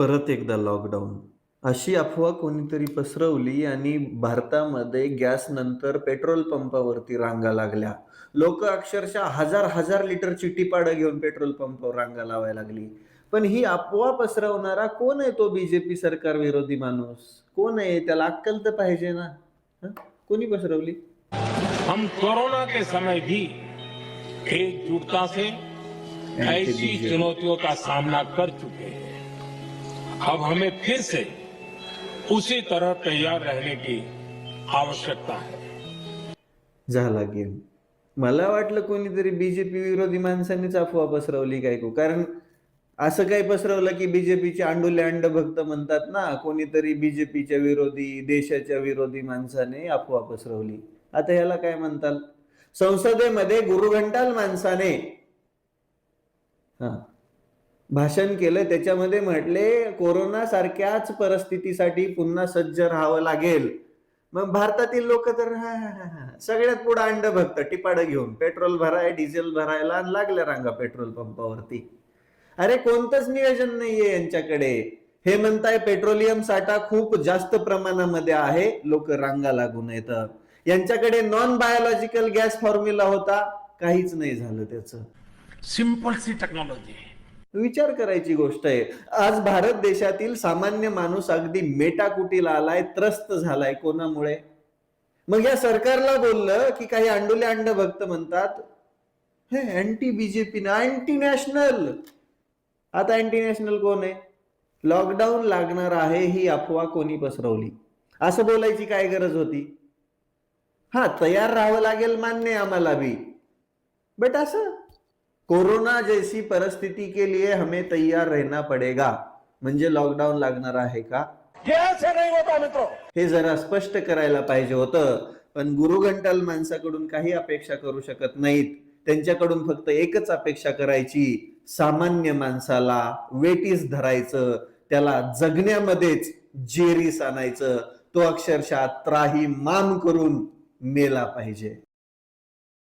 परत एकदा लॉकडाऊन. अशी अफवा कोणीतरी पसरवली आणि भारतामध्ये गॅस नंतर पेट्रोल पंपावरती रांगा लागल्या. लोकं अक्षरशः हजार-हजार लिटरची टिपाडं घेऊन पेट्रोल पंपावर रांगा लावायला लागली. पण ही अफवा पसरवणारा कोण आहे तो बी सरकार विरोधी माणूस? कोण आहे? त्याला अक्कल तर पाहिजे ना? हं? कोणी पसरवली? हम कोरोना के समय भी एकजुटता से अँटी ऐसी बीजेपी. चुनौतियों का सामना कर चुके हैं। अब हमें फिर से उसी तरह तैयार रहने की आवश्यकता है। झाला गेम. मला वाटलं कोणीतरी विरोधी माणसांनीच अफवा पसरवली काय को. कारण असं काही पसरवलं की बीजेपीचे अंडोले अंडभक्त म्हणतात ना, कोणीतरी बीजेपीच्या विरोधी, देशाच्या विरोधी माणसाने अफवा पसरवली. आता ह्याला काय म्हणताल? संसदेमध्ये गुरुघंटाल माणसाने हां, भाषण केलं. त्याच्यामध्ये म्हटले, कोरोना सारख्याच परिस्थितीसाठी पुन्हा सज्ज राहावं लागेल. मग भारतातील लोक तर हां, हां, हां, हां. सगळ्यात पुढे अंडभक्त टिपाडं घेऊन पेट्रोल भराय, डिझेल भरायला आणि लागल्या रांगा पेट्रोल पंपावरती. अरे कोणतंच नियोजन नाहीये यांच्याकडे. हे म्हणताय पेट्रोलियम साठा खूप जास्त प्रमाणामध्ये आहे, लोक रांगा लागून येतं. यांच्याकडे नॉन बायोलॉजिकल गॅस फॉर्म्युला होता, काहीच नाही झालं त्याचं. सिंपल सी टेक्नोलॉजी। विचार करायची गोष्ट आहे. आज भारत देशातील सामान्य माणूस अगदी मेटाकुटीला आलाय, त्रस्त झालाय. कोणामुळे? मग या सरकारला बोललं की काही अंडोले अंडभक्त म्हणतात, हे अँटी बीजेपी ना, अँटी नॅशनल. आता अँटी नॅशनल कोण आहे? लॉकडाऊन लागणार आहे ही अफवा कोणी पसरवली? असं बोलायची काय गरज होती? हा, तयार राहावं लागेल, मान्य आहे आम्हाला भी. बट असं कोरोना जैसी परिस्थिति के लिए हमें तैयार रहना पड़ेगा म्हणजे लॉकडाऊन लागणार आहे का? नहीं होता मित्रों। हे जरा स्पष्ट करायला पाहिजे होतं. पण गुरुघंटाल माणसाकडून काही अपेक्षा करू शकत नाहीत. त्यांच्याकडून फक्त एकच अपेक्षा करायची, सामान्य माणसाला वेठीस धरायचं, त्याला जगण्यामध्येच जेरीस आणायचं, तो अक्षरशः त्राहिमाम करून मेला पाहिजे.